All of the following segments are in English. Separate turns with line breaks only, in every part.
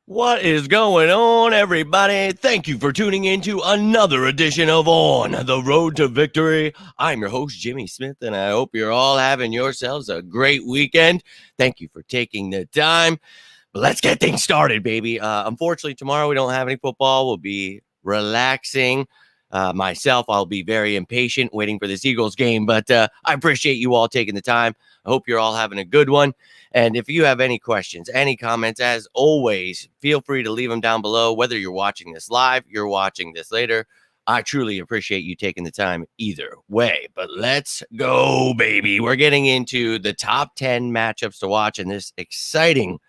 What is going on, everybody? Thank you for tuning in to another edition of On the Road to Victory. I'm your host, Jimmy Smith, and I hope you're all having yourselves a great weekend. Thank you for taking the time. But let's get things started, baby. Unfortunately, tomorrow we don't have any football. We'll be relaxing. Myself, I'll be very impatient waiting for this Eagles game, but I appreciate you all taking the time. I hope you're all having a good one. And if you have any questions, any comments, as always, feel free to leave them down below, whether you're watching this live, you're watching this later. I truly appreciate you taking the time either way. But let's go, baby. We're getting into the top 10 matchups to watch in this exciting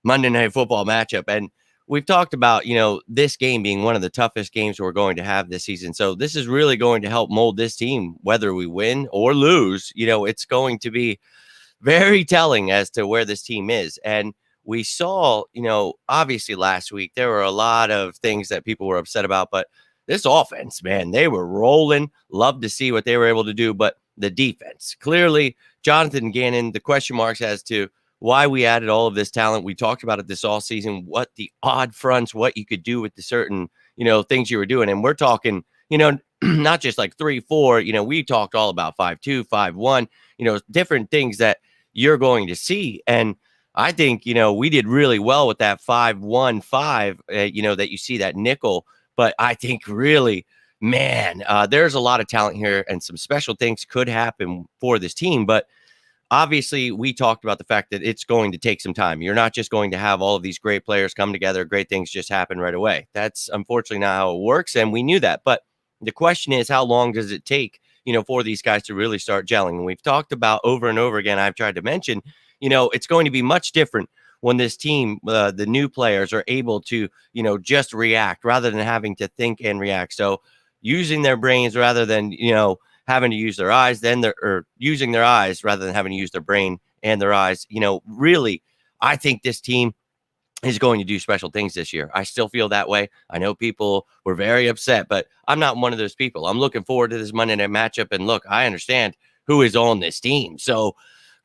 Monday Night Football matchup. And we've talked about, this game being one of the toughest games we're going to have this season. So this is really going to help mold this team, whether we win or lose. It's going to be very telling as to where this team is. And we saw, obviously last week, there were a lot of things that people were upset about, but this offense, man, they were rolling. Love to see what they were able to do. But the defense, clearly, Jonathan Gannon, the question marks as to why we added all of this talent. We talked about it this all season, what the odd fronts, what you could do with the certain, things you were doing. And we're talking, not just like 3-4, we talked all about 5-2, 5-1, different things that you're going to see. And I think, we did really well with that 5-1-5, that you see that nickel. But I think really, man, there's a lot of talent here and some special things could happen for this team. But obviously, we talked about the fact that it's going to take some time. You're not just going to have all of these great players come together, great things just happen right away. That's unfortunately not how it works, and we knew that. But the question is, how long does it take, for these guys to really start gelling? And we've talked about over and over again, I've tried to mention, it's going to be much different when this team, the new players, are able to, just react rather than having to think and react. So using their brains rather than, having to use their eyes, or using their eyes rather than having to use their brain and their eyes. Really, I think this team is going to do special things this year. I still feel that way. I know people were very upset, but I'm not one of those people. I'm looking forward to this Monday night matchup. And look, I understand who is on this team. So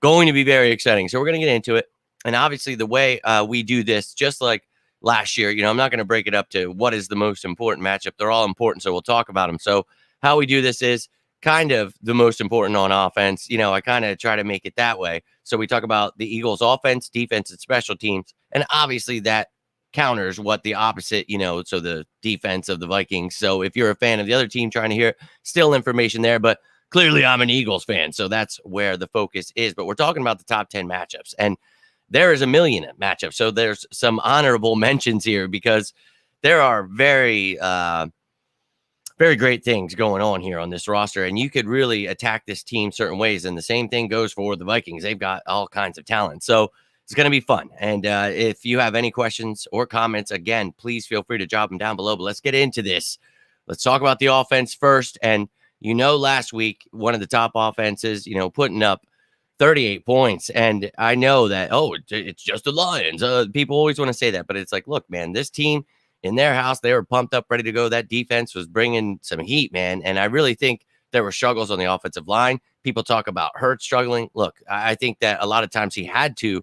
going to be very exciting. So we're going to get into it. And obviously the way we do this, just like last year, I'm not going to break it up to what is the most important matchup. They're all important. So we'll talk about them. So how we do this is kind of the most important on offense. I kind of try to make it that way. So we talk about the Eagles offense, defense, and special teams. And obviously that counters what the opposite, so the defense of the Vikings. So if you're a fan of the other team trying to hear it, still information there, but clearly I'm an Eagles fan. So that's where the focus is. But we're talking about the top 10 matchups, and there is a million matchups. So there's some honorable mentions here because there are very great things going on here on this roster, and you could really attack this team certain ways. And the same thing goes for the Vikings. They've got all kinds of talent. So it's going to be fun. And if you have any questions or comments, again, please feel free to drop them down below. But let's get into this. Let's talk about the offense first. And, last week, one of the top offenses, putting up 38 points. And I know that, it's just the Lions. People always want to say that. But it's like, look, man, this team, in their house, they were pumped up, ready to go. That defense was bringing some heat, man. And I really think there were struggles on the offensive line. People talk about Hurts struggling. Look, I think that a lot of times he had to,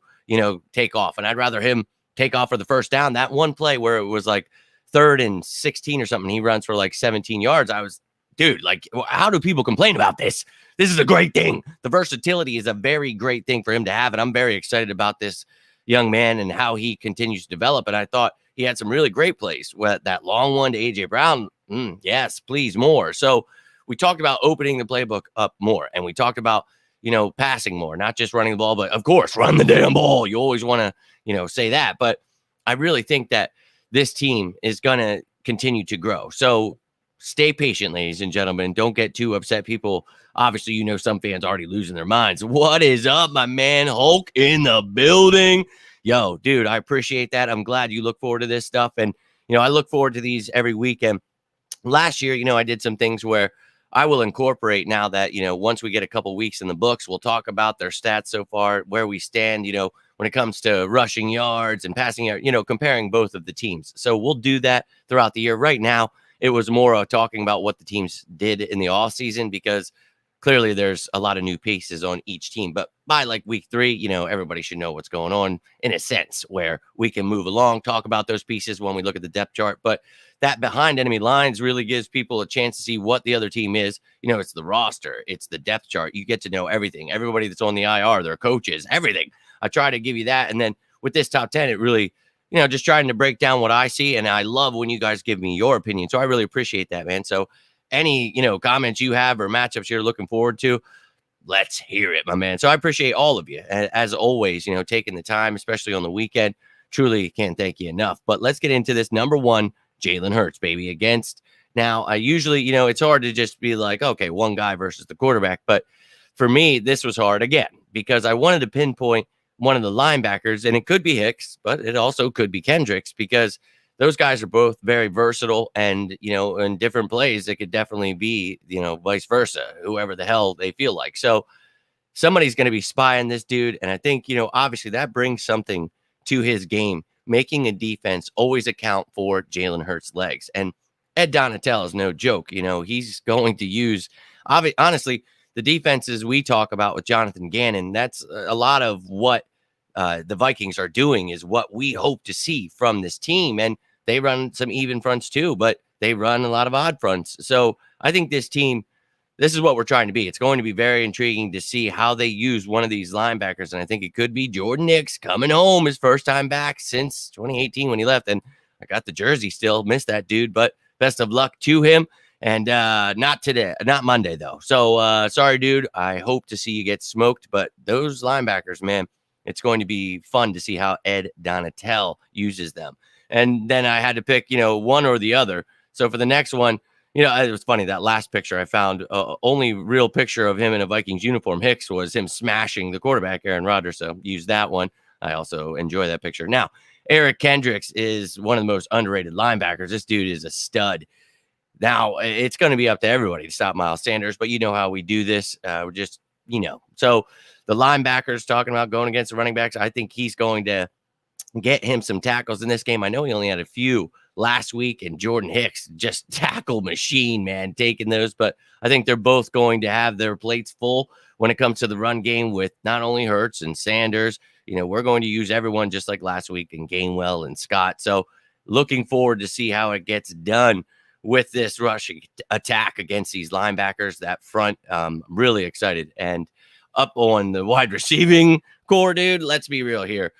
take off. And I'd rather him take off for the first down. That one play where it was like 3rd and 16 or something, he runs for like 17 yards. Dude, like, how do people complain about this? This is a great thing. The versatility is a very great thing for him to have. And I'm very excited about this young man and how he continues to develop. And I thought he had some really great plays. That long one to A.J. Brown, yes, please, more. So we talked about opening the playbook up more, and we talked about, passing more, not just running the ball, but, of course, run the damn ball. You always want to, say that. But I really think that this team is going to continue to grow. So stay patient, ladies and gentlemen. Don't get too upset. People, obviously, some fans already losing their minds. What is up, my man? Hulk in the building. Yo, dude, I appreciate that. I'm glad you look forward to this stuff. And, I look forward to these every weekend. Last year, I did some things where I will incorporate now that, once we get a couple weeks in the books, we'll talk about their stats so far, where we stand, when it comes to rushing yards and passing yards, comparing both of the teams. So we'll do that throughout the year. Right now, it was more talking about what the teams did in the offseason because clearly there's a lot of new pieces on each team, but by like week 3, everybody should know what's going on in a sense where we can move along, talk about those pieces when we look at the depth chart. But that behind enemy lines really gives people a chance to see what the other team is. It's the roster, it's the depth chart. You get to know everything, everybody that's on the IR, their coaches, everything. I try to give you that. And then with this top 10, it really, just trying to break down what I see. And I love when you guys give me your opinion. So I really appreciate that, man. So any, comments you have or matchups you're looking forward to, let's hear it, my man. So I appreciate all of you. As always, taking the time, especially on the weekend. Truly can't thank you enough. But let's get into this. Number 1, Jalen Hurts, baby, against. Now, I usually, it's hard to just be like, okay, one guy versus the quarterback. But for me, this was hard again because I wanted to pinpoint one of the linebackers, and it could be Hicks, but it also could be Kendricks because those guys are both very versatile and, in different plays, it could definitely be, vice versa, whoever the hell they feel like. So somebody's going to be spying this dude. And I think, obviously that brings something to his game, making a defense always account for Jalen Hurts' legs. And Ed Donatel is no joke. He's going to use, honestly, the defenses we talk about with Jonathan Gannon. That's a lot of what the Vikings are doing is what we hope to see from this team. And they run some even fronts too, but they run a lot of odd fronts. So I think this team, this is what we're trying to be. It's going to be very intriguing to see how they use one of these linebackers. And I think it could be Jordan Hicks coming home, his first time back since 2018 when he left. And I got the jersey still, missed that dude, but best of luck to him. And not today, not Monday, though. So sorry, dude. I hope to see you get smoked. But those linebackers, man, it's going to be fun to see how Ed Donatel uses them. And then I had to pick, one or the other. So for the next one, it was funny. That last picture I found, only real picture of him in a Vikings uniform, Hicks, was him smashing the quarterback, Aaron Rodgers. So use that one. I also enjoy that picture. Now, Eric Kendricks is one of the most underrated linebackers. This dude is a stud. Now, it's going to be up to everybody to stop Miles Sanders, but you know how we do this. We're just, So the linebackers talking about going against the running backs, I think he's going to get him some tackles in this game. I know he only had a few last week, and Jordan Hicks, just tackle machine, man, taking those. But I think they're both going to have their plates full when it comes to the run game with not only Hurts and Sanders. We're going to use everyone just like last week in Gainwell and Scott. So looking forward to see how it gets done with this rushing attack against these linebackers, that front. Really excited. And up on the wide receiving core, dude, let's be real here.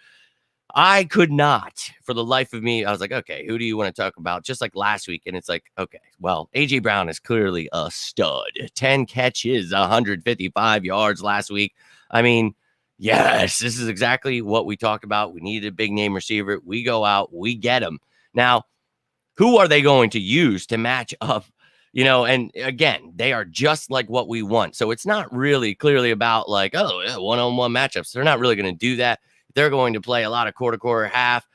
I could not, for the life of me, I was like, okay, who do you want to talk about? Just like last week. And it's like, okay, well, A.J. Brown is clearly a stud. 10 catches, 155 yards last week. I mean, yes, this is exactly what we talked about. We needed a big name receiver. We go out, we get him. Now, who are they going to use to match up? And again, they are just like what we want. So it's not really clearly about like, oh, yeah, one-on-one matchups. They're not really going to do that. They're going to play a lot of quarter, half,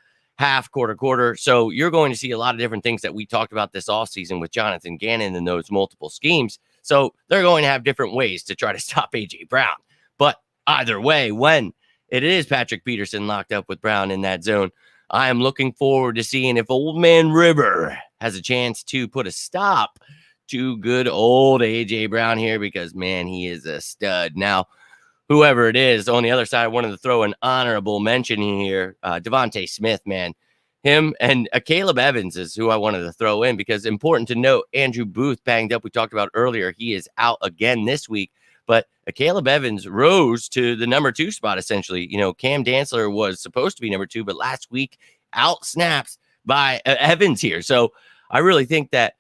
quarter. So you're going to see a lot of different things that we talked about this offseason with Jonathan Gannon and those multiple schemes. So they're going to have different ways to try to stop A.J. Brown. But either way, when it is Patrick Peterson locked up with Brown in that zone, I am looking forward to seeing if Old Man River has a chance to put a stop to good old A.J. Brown here because, man, he is a stud. Now, whoever it is on the other side, I wanted to throw an honorable mention here. DeVonta Smith, man. Him and Caleb Evans is who I wanted to throw in because important to note, Andrew Booth banged up. We talked about earlier. He is out again this week. But Caleb Evans rose to the number 2 spot, essentially. Cam Dantzler was supposed to be number 2, but last week out snaps by Evans here. So I really think that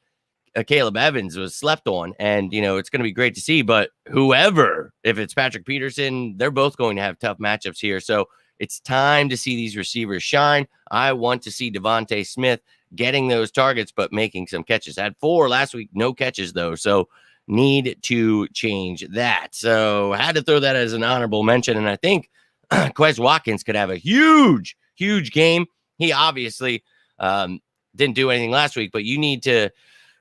Caleb Evans was slept on, and, it's going to be great to see. But whoever, if it's Patrick Peterson, they're both going to have tough matchups here. So it's time to see these receivers shine. I want to see DeVonta Smith getting those targets, but making some catches. Had 4 last week, no catches, though. So need to change that. So I had to throw that as an honorable mention. And I think Quez Watkins could have a huge game. He obviously didn't do anything last week, but you need to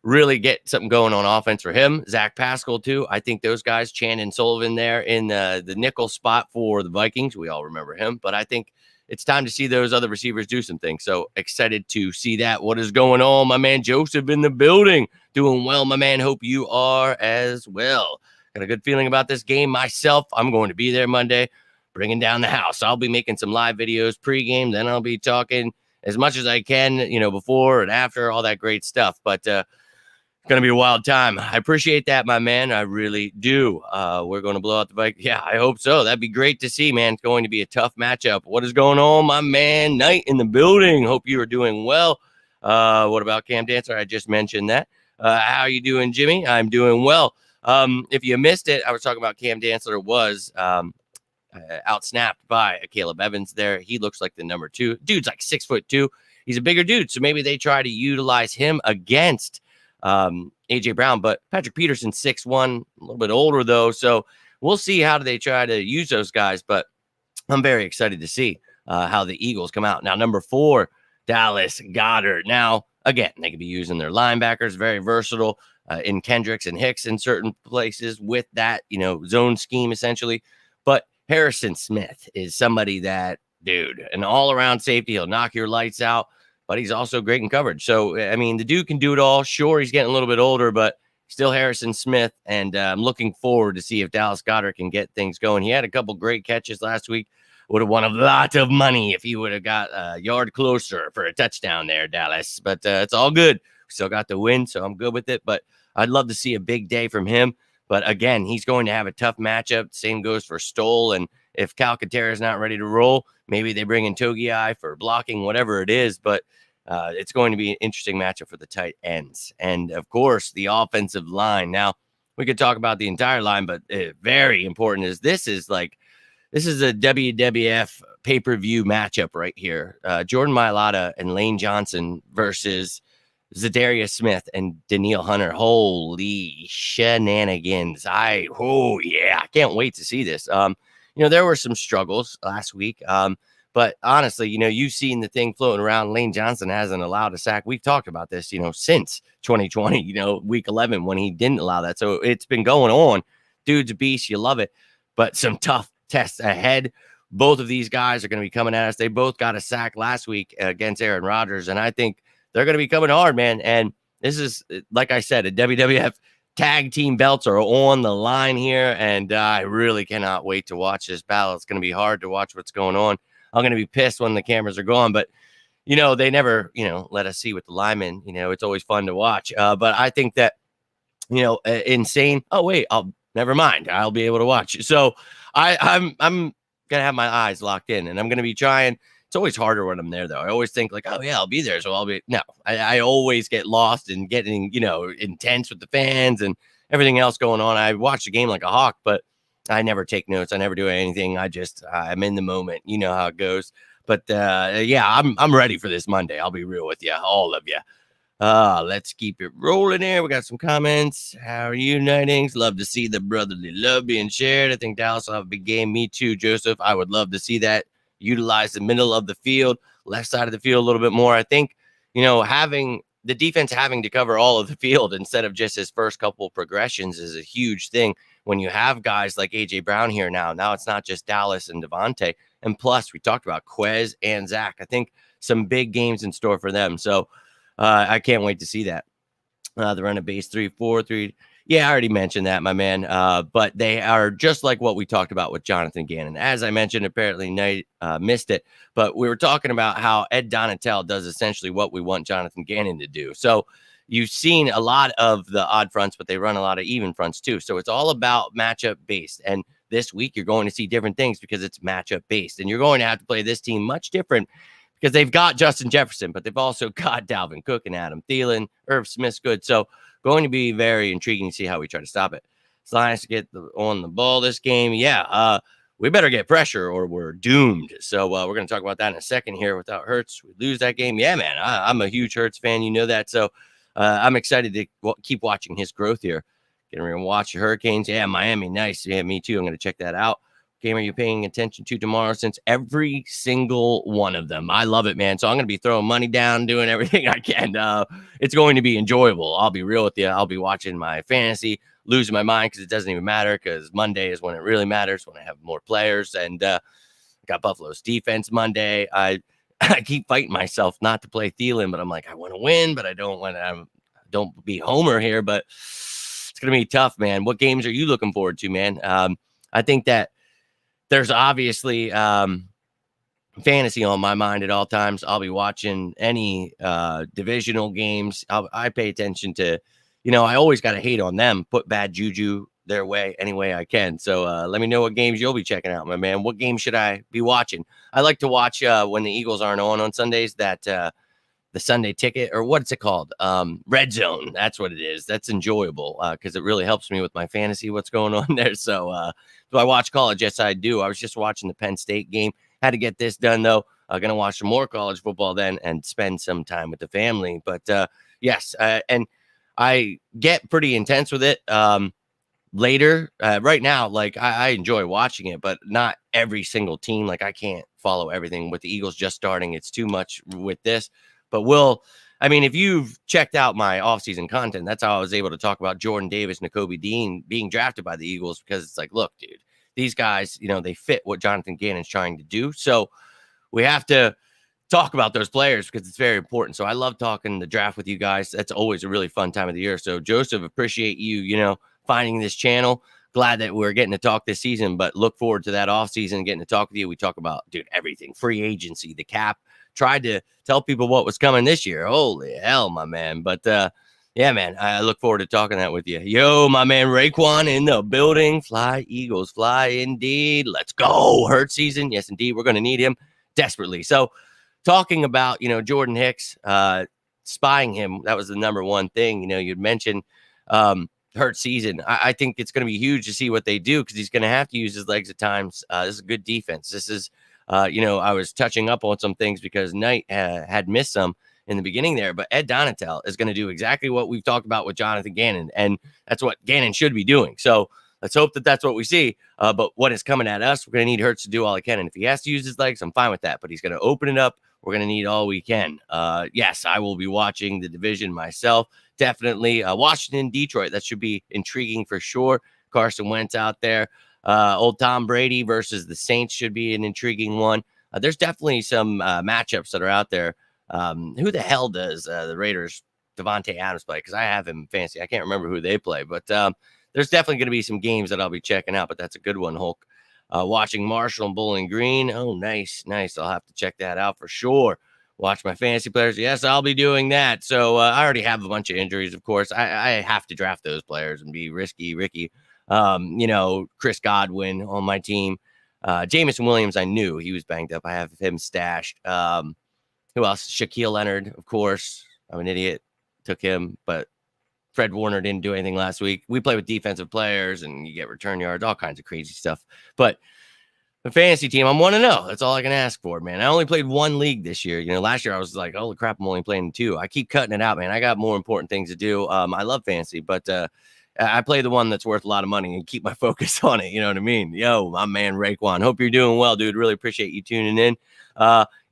really get something going on offense for him. Zach Pascal, too. I think those guys, Chan and Sullivan there in the nickel spot for the Vikings. We all remember him. But I think it's time to see those other receivers do some things. So excited to see that. What is going on? My man Joseph in the building. Doing well, my man. Hope you are as well. Got a good feeling about this game myself. I'm going to be there Monday, bringing down the house. I'll be making some live videos pregame. Then I'll be talking as much as I can, before and after, all that great stuff. But it's going to be a wild time. I appreciate that, my man. I really do. We're going to blow out the Vikings. Yeah, I hope so. That'd be great to see, man. It's going to be a tough matchup. What is going on, my man? Knight in the building. Hope you are doing well. What about Cam Dancer? I just mentioned that. How are you doing, Jimmy? I'm doing well. If you missed it, I was talking about Cam Dancer was outsnapped by Caleb Evans there. He looks like the number 2. Dude's like 6'2". He's a bigger dude, so maybe they try to utilize him against AJ Brown, but Patrick Peterson's 6'1", a little bit older though, so we'll see how they try to use those guys. But I'm very excited to see how the Eagles come out. Now, number 4, Dallas Goedert. Now, again, they could be using their linebackers, very versatile in Kendricks and Hicks in certain places with that, zone scheme essentially. But Harrison Smith is somebody that, dude, an all-around safety. He'll knock your lights out, but he's also great in coverage. So, I mean, the dude can do it all. Sure, he's getting a little bit older, but still Harrison Smith. And I'm looking forward to see if Dallas Goedert can get things going. He had a couple great catches last week. Would have won a lot of money if he would have got a yard closer for a touchdown there, Dallas. But it's all good. Still got the win, so I'm good with it. But I'd love to see a big day from him. But again, he's going to have a tough matchup. Same goes for Stoll. And if Calcaterra is not ready to roll, maybe they bring in Togiai for blocking, whatever it is. But it's going to be an interesting matchup for the tight ends. And, of course, the offensive line. Now, we could talk about the entire line, but very important is this is a WWF pay-per-view matchup right here. Jordan Mailata and Lane Johnson versus Zadarius Smith and Danielle Hunter. Holy shenanigans. I can't wait to see this. There were some struggles last week. But honestly, you've seen the thing floating around. Lane Johnson hasn't allowed a sack. We've talked about this, since 2020, week 11 when he didn't allow that. So it's been going on. Dude's a beast. You love it. But some tough tests ahead. Both of these guys are going to be coming at us. They both got a sack last week against Aaron Rodgers. And I think they're going to be coming hard, man. And this is, like I said, a WWF tag team belts are on the line here. And I really cannot wait to watch this battle. It's going to be hard to watch what's going on. I'm going to be pissed when the cameras are gone, but, they never, let us see with the linemen. It's always fun to watch. But I think that, insane. Oh, wait, never mind. I'll be able to watch. So I'm going to have my eyes locked in, and I'm going to be trying. It's always harder when I'm there, though. I always think like, oh, yeah, I'll be there. So I'll be. No, I always get lost in getting, intense with the fans and everything else going on. I watch the game like a hawk, but I never take notes. I never do anything. I'm in the moment. You know how it goes. But I'm ready for this Monday. I'll be real with you, all of you. Let's keep it rolling here. We got some comments. How are you, Nightings? Love to see the brotherly love being shared. I think Dallas will have a big game. Me too, Joseph. I would love to see that. Utilize the middle of the field, left side of the field a little bit more. I think, having the defense having to cover all of the field instead of just his first couple of progressions is a huge thing. When you have guys like AJ Brown here now it's not just Dallas and DeVonta. And plus, we talked about Quez and Zach. I think some big games in store for them. So I can't wait to see that. The run of base 3-4-3. Yeah, I already mentioned that, my man. But they are just like what we talked about with Jonathan Gannon. As I mentioned, apparently Knight missed it. But we were talking about how Ed Donatel does essentially what we want Jonathan Gannon to do. So you've seen a lot of the odd fronts, but they run a lot of even fronts too. So it's all about matchup based. And this week you're going to see different things because it's matchup based. And you're going to have to play this team much different because they've got Justin Jefferson, but they've also got Dalvin Cook and Adam Thielen. Irv Smith's good. So going to be very intriguing to see how we try to stop it. It's nice to get on the ball this game. Yeah, we better get pressure or we're doomed. So we're going to talk about that in a second here. Without Hurts, we lose that game. Yeah, man, I'm a huge Hurts fan. You know that. So I'm excited to keep watching his growth here. Getting ready to watch the Hurricanes. Yeah, Miami, nice. Yeah, me too. I'm going to check that out. Game are you paying attention to tomorrow? Since every single one of them. I love it, man. So I'm going to be throwing money down, doing everything I can. It's going to be enjoyable. I'll be real with you. I'll be watching my fantasy, losing my mind because it doesn't even matter because Monday is when it really matters, when I have more players. And got Buffalo's defense Monday. I keep fighting myself not to play Thielen, but I'm like, I want to win, but I don't want to. Don't be Homer here, but it's going to be tough, man. What games are you looking forward to, man? I think that there's obviously fantasy on my mind at all times. I'll be watching any divisional games. I pay attention to, I always got to hate on them, put bad juju their way any way I can. So let me know what games you'll be checking out, my man. What game should I be watching? I like to watch when the Eagles aren't on Sundays, that the Sunday ticket, or what's it called? Red Zone. That's what it is. That's enjoyable because it really helps me with my fantasy, what's going on there. So do I watch college? Yes, I do. I was just watching the Penn State game. Had to get this done, though. I'm going to watch some more college football then and spend some time with the family. But yes, and I get pretty intense with it later. Right now, like I enjoy watching it, but not every single team. Like I can't follow everything with the Eagles just starting. It's too much with this. But if you've checked out my offseason content, that's how I was able to talk about Jordan Davis and Covey Dean being drafted by the Eagles, because it's like, look, dude, these guys, they fit what Jonathan Gannon's trying to do. So we have to talk about those players because it's very important. So I love talking the draft with you guys. That's always a really fun time of the year. So Joseph, appreciate you, finding this channel. Glad that we're getting to talk this season, but look forward to that offseason, getting to talk with you. We talk about, dude, everything, free agency, the cap. Tried to tell people what was coming this year. Holy hell, my man. But yeah, man, I look forward to talking that with you. Yo, my man Raekwon in the building. Fly, Eagles, fly indeed. Let's go. Hurts season. Yes, indeed. We're going to need him desperately. So talking about, Jordan Hicks, spying him, that was the number one thing. You'd mentioned Hurts season. I think it's going to be huge to see what they do, because he's going to have to use his legs at times. This is a good defense. This is I was touching up on some things because Knight had missed some in the beginning there, but Ed Donatel is going to do exactly what we've talked about with Jonathan Gannon, and that's what Gannon should be doing. So let's hope that that's what we see. But what is coming at us, we're going to need Hurts to do all he can, and if he has to use his legs, I'm fine with that, but he's going to open it up. We're going to need all we can. Yes, I will be watching the division myself. Definitely Washington, Detroit. That should be intriguing for sure. Carson Wentz out there. Old Tom Brady versus the Saints should be an intriguing one. There's definitely some matchups that are out there. Who the hell does the Raiders Devontae Adams play? Because I have him fancy. I can't remember who they play, but there's definitely going to be some games that I'll be checking out, but that's a good one, Hulk. Watching Marshall and Bowling Green. Oh, nice. I'll have to check that out for sure. Watch my fantasy players. Yes, I'll be doing that. So I already have a bunch of injuries, of course. I have to draft those players and be risky, Ricky. Chris Godwin on my team. Jameson Williams, I knew he was banged up. I have him stashed. Who else? Shaquille Leonard, of course. I'm an idiot. Took him, but Fred Warner didn't do anything last week. We play with defensive players and you get return yards, all kinds of crazy stuff. But the fantasy team, I'm 1-0. That's all I can ask for, man. I only played one league this year. Last year I was like, holy crap, I'm only playing two. I keep cutting it out, man. I got more important things to do. I love fantasy, but I play the one that's worth a lot of money and keep my focus on it. You know what I mean? Yo, my man Raekwon. Hope you're doing well, dude. Really appreciate you tuning in.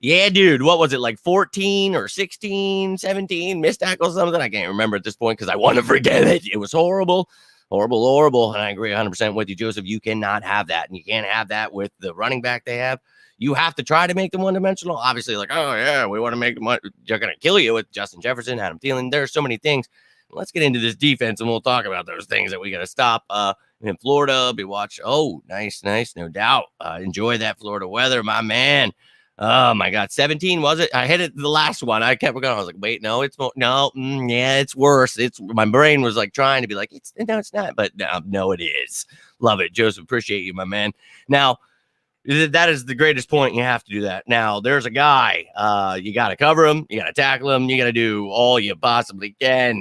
Yeah, dude. What was it, like 14 or 16, 17 missed tackles, something? I can't remember at this point because I want to forget it. It was horrible. And I agree 100% with you, Joseph. You cannot have that. And you can't have that with the running back they have. You have to try to make them one-dimensional. Obviously, like, oh, yeah, we want to make them one. They're going to kill you with Justin Jefferson, Adam Thielen. There are so many things. Let's get into this defense, and we'll talk about those things that we got to stop. In Florida, be watching. Oh, nice, no doubt. Enjoy that Florida weather, my man. Oh, my God. 17, was it? I hit it the last one. I kept going. I was like, wait, no, it's more. No, yeah, it's worse. My brain was like trying to be like, it's not. But no, it is. Love it. Joseph, appreciate you, my man. Now, that is the greatest point. You have to do that. Now, there's a guy. You got to cover him. You got to tackle him. You got to do all you possibly can.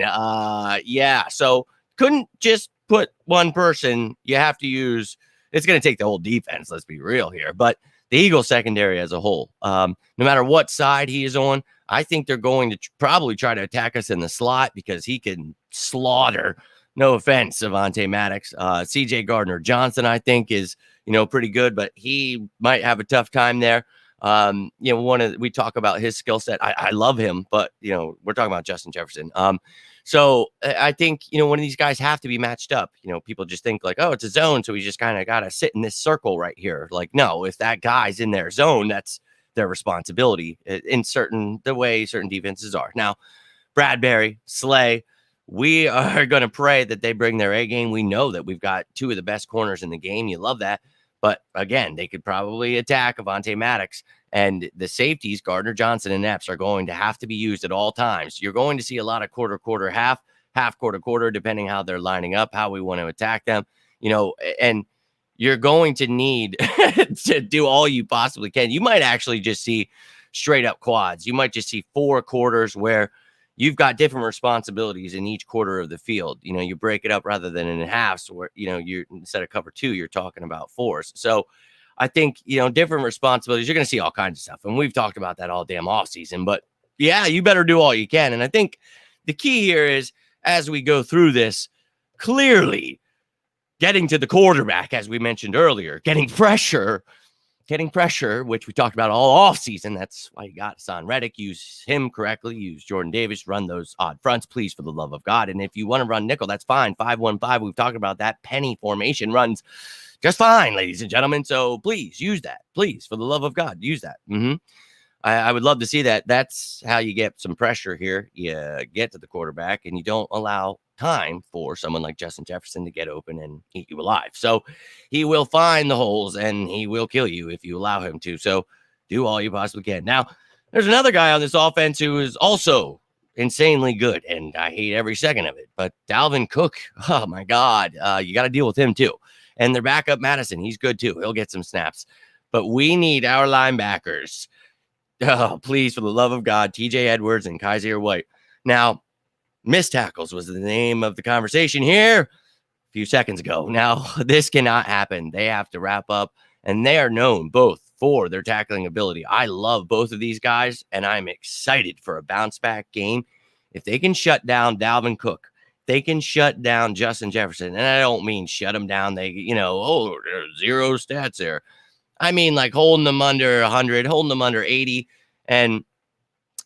Yeah. So couldn't just put one person. You have to use. It's going to take the whole defense. Let's be real here. But the Eagles secondary as a whole, no matter what side he is on, I think they're going to probably try to attack us in the slot because he can slaughter. No offense, Avonte Maddox. CJ Gardner-Johnson, I think, is pretty good, but he might have a tough time there. We talk about his skill set. I love him, but we're talking about Justin Jefferson. So I think one of these guys have to be matched up. People just think like, oh, it's a zone, so we just kind of got to sit in this circle right here. Like, no, if that guy's in their zone, that's their responsibility in the way certain defenses are. Now, Bradbury, Slay, we are going to pray that they bring their A game. We know that we've got two of the best corners in the game. You love that. But again, they could probably attack Avonte Maddox. And the safeties, Gardner-Johnson and Epps, are going to have to be used at all times. You're going to see a lot of quarter, half, quarter, depending how they're lining up, how we want to attack them, and you're going to need to do all you possibly can. You might actually just see straight up quads. You might just see 4 quarters where you've got different responsibilities in each quarter of the field. You break it up rather than in halves where, you're instead of cover 2, you're talking about 4s. So I think, different responsibilities, you're going to see all kinds of stuff. And we've talked about that all damn off season, but yeah, you better do all you can. And I think the key here is, as we go through this, clearly getting to the quarterback, as we mentioned earlier, getting pressure, which we talked about all off season. That's why you got Hassan Reddick. Use him correctly. Use Jordan Davis. Run those odd fronts, please, for the love of God. And if you want to run nickel, that's fine. 5-1-5. We've talked about that. Penny formation runs just fine, ladies and gentlemen. So please use that. Please, for the love of God, use that. I would love to see that. That's how you get some pressure here. You get to the quarterback and you don't allow time for someone like Justin Jefferson to get open and eat you alive. So he will find the holes and he will kill you if you allow him to. So do all you possibly can. Now, there's another guy on this offense who is also insanely good, and I hate every second of it. But Dalvin Cook, oh my God, you got to deal with him too. And their backup, Madison, he's good too. He'll get some snaps. But we need our linebackers. Oh, please, for the love of God, TJ Edwards and Kaiser White. Now, missed tackles was the name of the conversation here a few seconds ago. Now, this cannot happen. They have to wrap up, and they are known both for their tackling ability. I love both of these guys, and I'm excited for a bounce-back game. If they can shut down Dalvin Cook, they can shut down Justin Jefferson, and I don't mean shut them down. They, there's 0 stats there. I mean, like holding them under 100, holding them under 80. And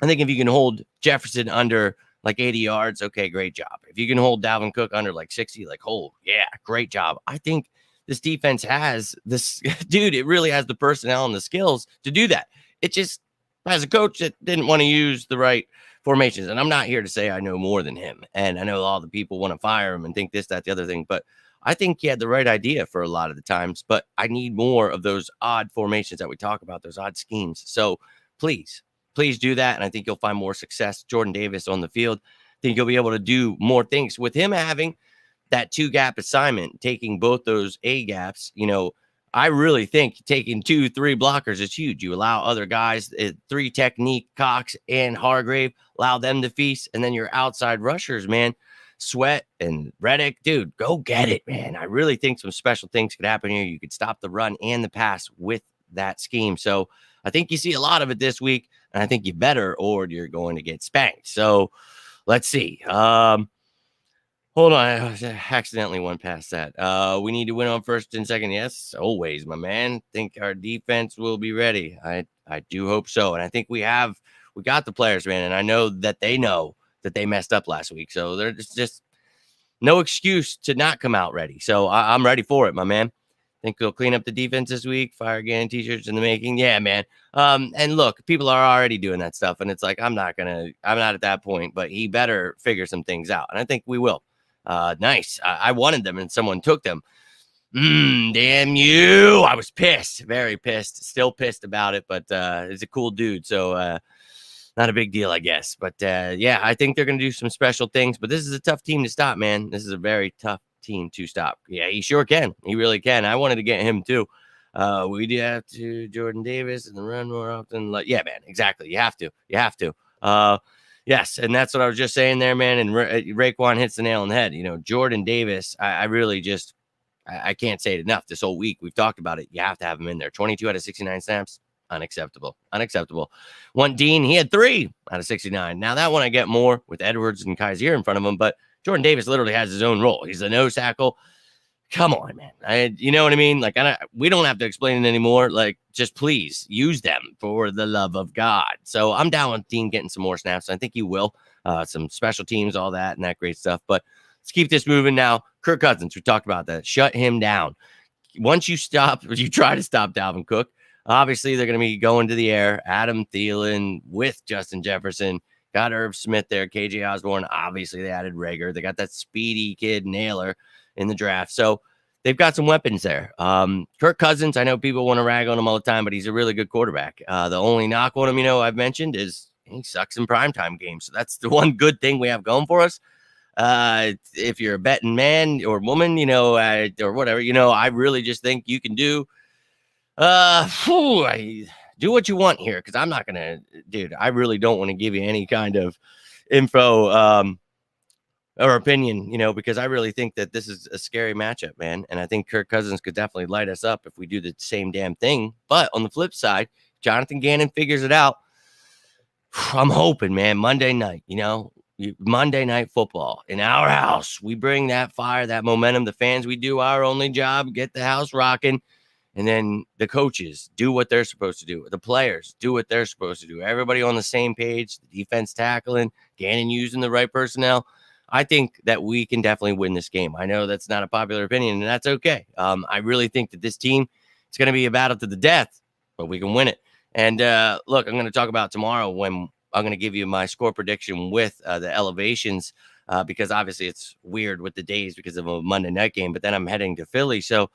I think if you can hold Jefferson under like 80 yards, okay, great job. If you can hold Dalvin Cook under like 60, like, oh, yeah, great job. I think this defense has this, dude, it really has the personnel and the skills to do that. It just, as a coach that didn't want to use the right formations. And I'm not here to say I know more than him. And I know all the people want to fire him and think this, that, the other thing. But I think he had the right idea for a lot of the times. But I need more of those odd formations that we talk about, those odd schemes. So please do that. And I think you'll find more success. Jordan Davis on the field. I think you'll be able to do more things with him having that 2-gap assignment, taking both those A gaps. I really think taking 2-3 blockers is huge. You allow other guys, 3 technique, Cox and Hargrave, allow them to feast. And then your outside rushers, man, Sweat and Reddick, dude, go get it, man. I really think some special things could happen here. You could stop the run and the pass with that scheme. So I think you see a lot of it this week, and I think you better or you're going to get spanked. So let's see. Hold on. I accidentally went past that. We need to win on first and second. Yes, always, my man. Think our defense will be ready. I do hope so. And I think we got the players, man. And I know that they messed up last week. So there's just no excuse to not come out ready. So I'm ready for it, my man. Think they'll clean up the defense this week. Fire again, t-shirts in the making. Yeah, man. And look, people are already doing that stuff. And it's like, I'm not at that point, but he better figure some things out. And I think we will. Nice. I wanted them and someone took them. Damn you. I was pissed. Very pissed. Still pissed about it, but he's a cool dude. So not a big deal, I guess. But yeah, I think they're going to do some special things. But this is a tough team to stop, man. This is a very tough team to stop. Yeah, he sure can. He really can. I wanted to get him too. We do have to Jordan Davis and the run more often. Yeah, man, exactly. You have to. Yes, and that's what I was just saying there, man. And Raekwon hits the nail on the head. Jordan Davis, I really just I can't say it enough. This whole week we've talked about it. You have to have him in there. 22 out of 69 snaps. Unacceptable. One Dean, he had 3 out of 69. Now that one I get more with Edwards and Kaiser in front of him, but Jordan Davis literally has his own role. He's a nose tackle. Come on, man. You know what I mean? Like, we don't have to explain it anymore. Like, just please use them for the love of God. So I'm down with Dean getting some more snaps. I think he will. Some special teams, all that, and that great stuff. But let's keep this moving now. Kirk Cousins, we talked about that. Shut him down. Once you try to stop Dalvin Cook, obviously they're going to be going to the air. Adam Thielen with Justin Jefferson. Got Irv Smith there, KJ Osborne. Obviously, they added Rager. They got that speedy kid Naylor in the draft. So they've got some weapons there. Kirk Cousins, I know people want to rag on him all the time, but he's a really good quarterback. The only knock on him, I've mentioned is he sucks in primetime games. So that's the one good thing we have going for us. If you're a betting man or woman, or whatever, I really just think you can do do what you want here, because I'm not gonna, dude, I really don't want to give you any kind of info or opinion, because I really think that this is a scary matchup, man. And I think Kirk Cousins could definitely light us up if we do the same damn thing. But on the flip side, Jonathan Gannon figures it out. I'm hoping, man, Monday night, Monday Night Football in our house, we bring that fire, that momentum. The fans, we do our only job, get the house rocking. And then the coaches do what they're supposed to do. The players do what they're supposed to do. Everybody on the same page, the defense tackling, Gannon using the right personnel. I think that we can definitely win this game. I know that's not a popular opinion, and that's okay. I really think that this team, it's going to be a battle to the death, but we can win it. And look, I'm going to talk about tomorrow when I'm going to give you my score prediction with the elevations, because obviously it's weird with the days because of a Monday night game, but then I'm heading to Philly. So,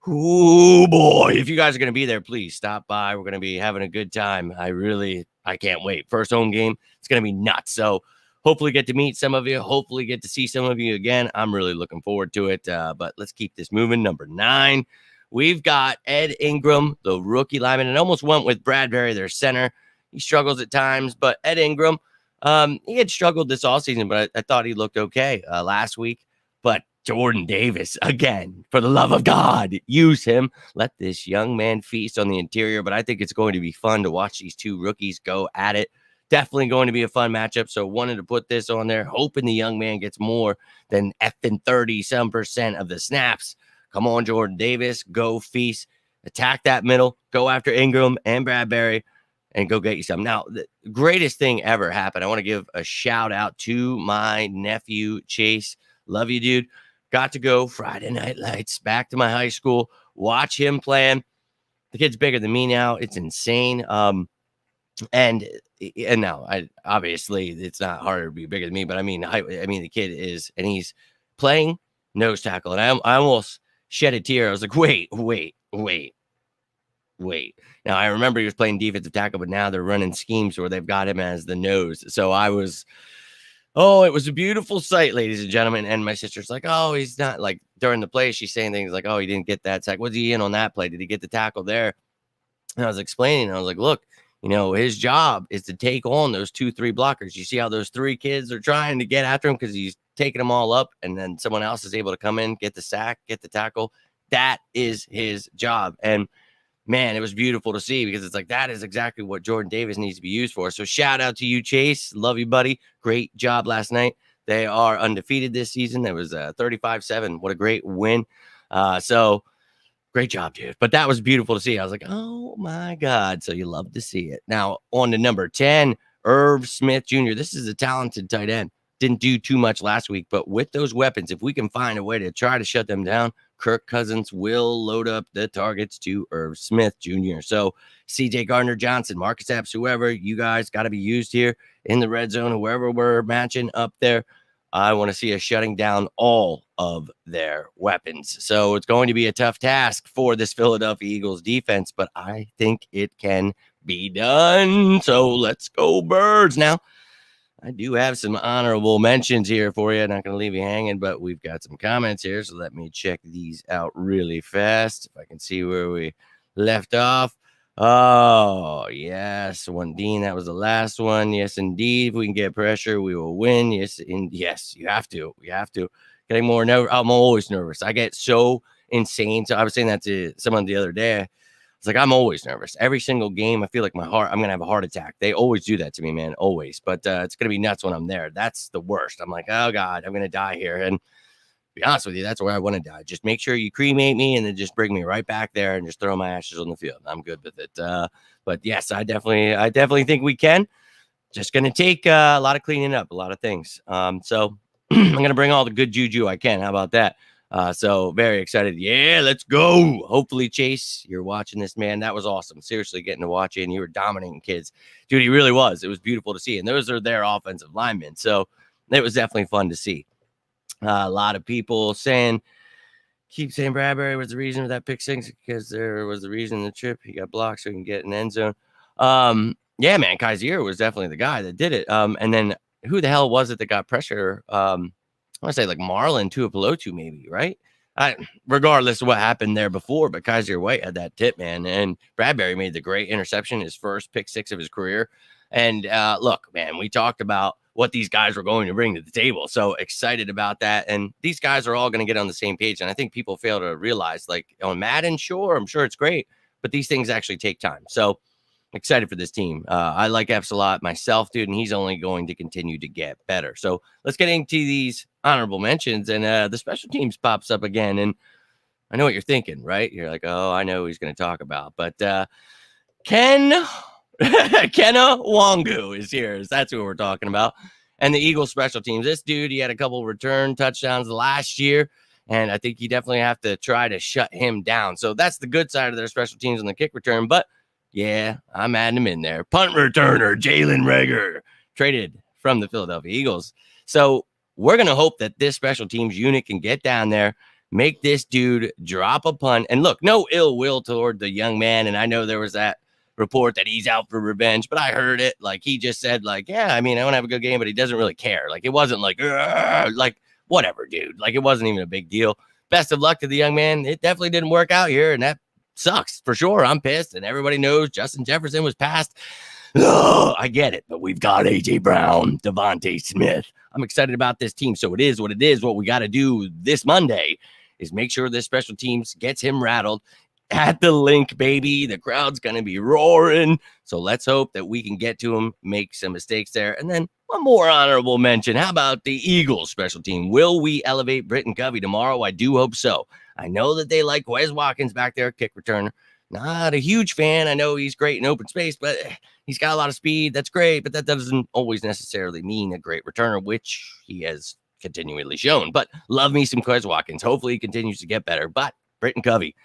oh boy, if you guys are going to be there, please stop by. We're going to be having a good time. I can't wait. First home game, it's going to be nuts. So hopefully get to meet some of you. Hopefully get to see some of you again. I'm really looking forward to it. But let's keep this moving. Number 9, we've got Ed Ingram, the rookie lineman, and almost went with Bradbury, their center. He struggles at times, but Ed Ingram, he had struggled this all season, but I thought he looked okay last week. But Jordan Davis, again, for the love of God, use him. Let this young man feast on the interior. But I think it's going to be fun to watch these two rookies go at it. Definitely going to be a fun matchup. So wanted to put this on there, hoping the young man gets more than effing 30% of the snaps. Come on, Jordan Davis, go feast, attack that middle, go after Ingram and Bradbury, and go get you some. Now, the greatest thing ever happened. I want to give a shout out to my nephew, Chase. Love you, dude. Got to go Friday Night Lights back to my high school, watch him playing. The kid's bigger than me now. It's insane. And now, obviously it's not harder to be bigger than me, but I mean the kid is, and he's playing nose tackle, and I almost shed a tear. I was like, wait. Now I remember he was playing defensive tackle, but now they're running schemes where they've got him as the nose. So it was a beautiful sight, ladies and gentlemen. And my sister's like, oh, he's not, like, during the play, she's saying things like, oh, he didn't get that sack. Was he in on that play? Did he get the tackle there? And I was explaining, I was like, look, his job is to take on those 2-3 blockers. You see how those 3 kids are trying to get after him because he's taking them all up, and then someone else is able to come in, get the sack, get the tackle. That is his job. And man, it was beautiful to see, because it's like, that is exactly what Jordan Davis needs to be used for. So shout out to you, Chase. Love you, buddy. Great job last night. They are undefeated this season. That was 35-7. What a great win. So great job, dude. But that was beautiful to see. I was like, oh my God. So you love to see it. Now on to number 10, Irv Smith Jr. This is a talented tight end. Didn't do too much last week, but with those weapons, if we can find a way to try to shut them down, Kirk Cousins will load up the targets to Irv Smith Jr. So CJ Gardner-Johnson, Marcus Epps, whoever, you guys got to be used here in the red zone, whoever we're matching up there. I want to see us shutting down all of their weapons. So it's going to be a tough task for this Philadelphia Eagles defense, but I think it can be done. So let's go Birds. Now, I do have some honorable mentions here for you. Not going to leave you hanging, but we've got some comments here. So let me check these out really fast. If I can see where we left off. Oh, yes. One Dean, that was the last one. Yes, indeed. If we can get pressure, we will win. Yes, yes, you have to. You have to. Getting more nervous. I'm always nervous. I get so insane. So I was saying that to someone the other day. It's like, I'm always nervous. Every single game, I feel like I'm going to have a heart attack. They always do that to me, man, always. But it's going to be nuts when I'm there. That's the worst. I'm like, oh, God, I'm going to die here. And to be honest with you, that's where I want to die. Just make sure you cremate me and then just bring me right back there and just throw my ashes on the field. I'm good with it. But, yes, I definitely think we can. Just going to take a lot of cleaning up, a lot of things. So I'm going to bring all the good juju I can. How about that? So very excited. Yeah, let's go. Hopefully, Chase, you're watching this, man. That was awesome. Seriously, getting to watch it, and you were dominating kids. Dude, he really was. It was beautiful to see. And those are their offensive linemen. So it was definitely fun to see. A lot of people keep saying Bradbury was the reason for that pick six because there was the reason in the trip. He got blocked so he can get an end zone. Yeah, man, Kaiser was definitely the guy that did it. And then who the hell was it that got pressure? I want to say like Marlon Tuipulotu, maybe, right? Regardless of what happened there before, but Kaiser White had that tip, man. And Bradbury made the great interception, his first pick six of his career. And look, man, we talked about what these guys were going to bring to the table. So excited about that. And these guys are all going to get on the same page. And I think people fail to realize, like on Madden, sure, I'm sure it's great, but these things actually take time. So excited for this team. I like Epps a lot myself, dude, and he's only going to continue to get better. So let's get into these honorable mentions. And the special teams pops up again. And I know what you're thinking, right? You're like, oh, I know who he's going to talk about. But Kenna Wangu is here. That's who we're talking about. And the Eagles special teams. This dude, he had a couple return touchdowns last year. And I think you definitely have to try to shut him down. So that's the good side of their special teams on the kick return. But yeah, I'm adding him in there. Punt returner, Jalen Reagor, traded from the Philadelphia Eagles. So we're going to hope that this special teams unit can get down there, make this dude drop a punt. And look, no ill will toward the young man. And I know there was that report that he's out for revenge, but I heard it. Like, he just said, like, yeah, I mean, I want to have a good game, but he doesn't really care. Like, it wasn't like whatever, dude. Like, it wasn't even a big deal. Best of luck to the young man. It definitely didn't work out here, and that sucks for sure. I'm pissed, and everybody knows Justin Jefferson was passed. Ugh, I get it, but we've got A.J. Brown, DeVonta Smith. I'm excited about this team, so it is what it is. What we got to do this Monday is make sure this special teams gets him rattled at the link, baby. The crowd's going to be roaring, so let's hope that we can get to him, make some mistakes there. And then one more honorable mention. How about the Eagles special team? Will we elevate Britton Covey tomorrow? I do hope so. I know that they like Wes Watkins back there, kick returner. Not a huge fan. I know he's great in open space, but he's got a lot of speed. That's great, but that doesn't always necessarily mean a great returner, which he has continually shown. But love me some Wes Watkins. Hopefully he continues to get better. But Britton Covey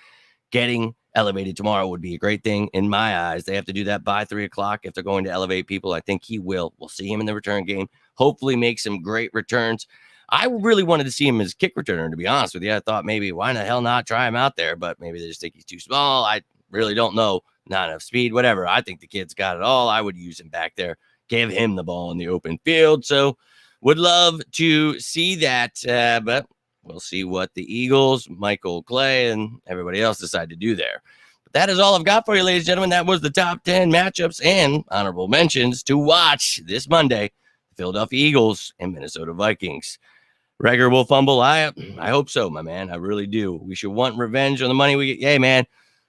getting elevated tomorrow would be a great thing in my eyes. They have to do that by 3:00 if they're going to elevate people. I think he will. We'll see him in the return game. Hopefully make some great returns. I really wanted to see him as kick returner, to be honest with you. I thought maybe why the hell not try him out there, but maybe they just think he's too small. I really don't know. Not enough speed, whatever. I think the kid's got it all. I would use him back there, give him the ball in the open field. So would love to see that, but we'll see what the Eagles, Michael Clay, and everybody else decide to do there. But that is all I've got for you, ladies and gentlemen. That was the top 10 matchups and honorable mentions to watch this Monday. Philadelphia Eagles and Minnesota Vikings. Reagor will fumble. I hope so, my man. I really do. We should want revenge on the money we get. Hey, man,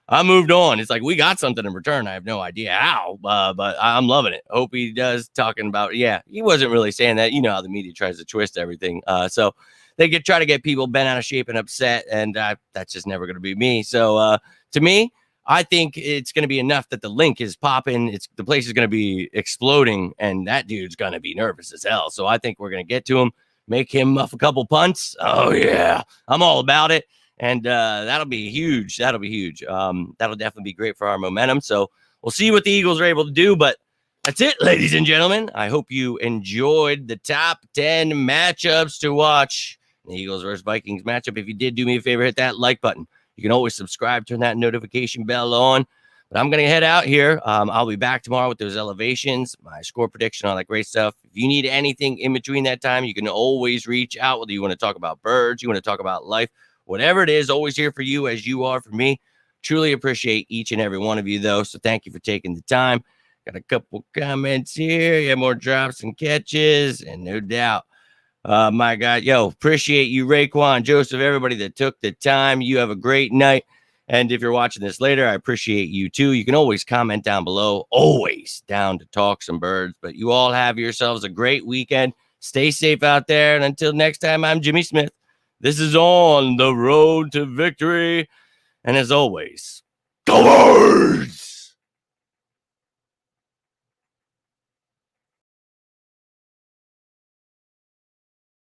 I moved on. It's like we got something in return. I have no idea how, but I'm loving it. Hope he does. Talking about, yeah, he wasn't really saying that. You know how the media tries to twist everything. So they try to get people bent out of shape and upset, and that's just never going to be me. So to me, I think it's going to be enough that the link is popping. The place is going to be exploding, and that dude's going to be nervous as hell. So I think we're going to get to him. Make him muff a couple punts. Oh, yeah. I'm all about it. And that'll be huge. That'll be huge. That'll definitely be great for our momentum. So we'll see what the Eagles are able to do. But that's it, ladies and gentlemen. I hope you enjoyed the top 10 matchups to watch. The Eagles versus Vikings matchup. If you did, do me a favor, hit that like button. You can always subscribe, turn that notification bell on. But I'm going to head out here. I'll be back tomorrow with those elevations, my score prediction, all that great stuff. If you need anything in between that time, you can always reach out, whether you want to talk about birds, you want to talk about life, whatever it is, always here for you as you are for me. Truly appreciate each and every one of you, though. So thank you for taking the time. Got a couple comments here. Yeah, more drops and catches, and no doubt. My God, appreciate you, Raekwon, Joseph, everybody that took the time. You have a great night. And if you're watching this later, I appreciate you too. You can always comment down below, always down to talk some birds. But you all have yourselves a great weekend. Stay safe out there. And until next time, I'm Jimmy Smith. This is On the Road to Victory. And as always, go Birds!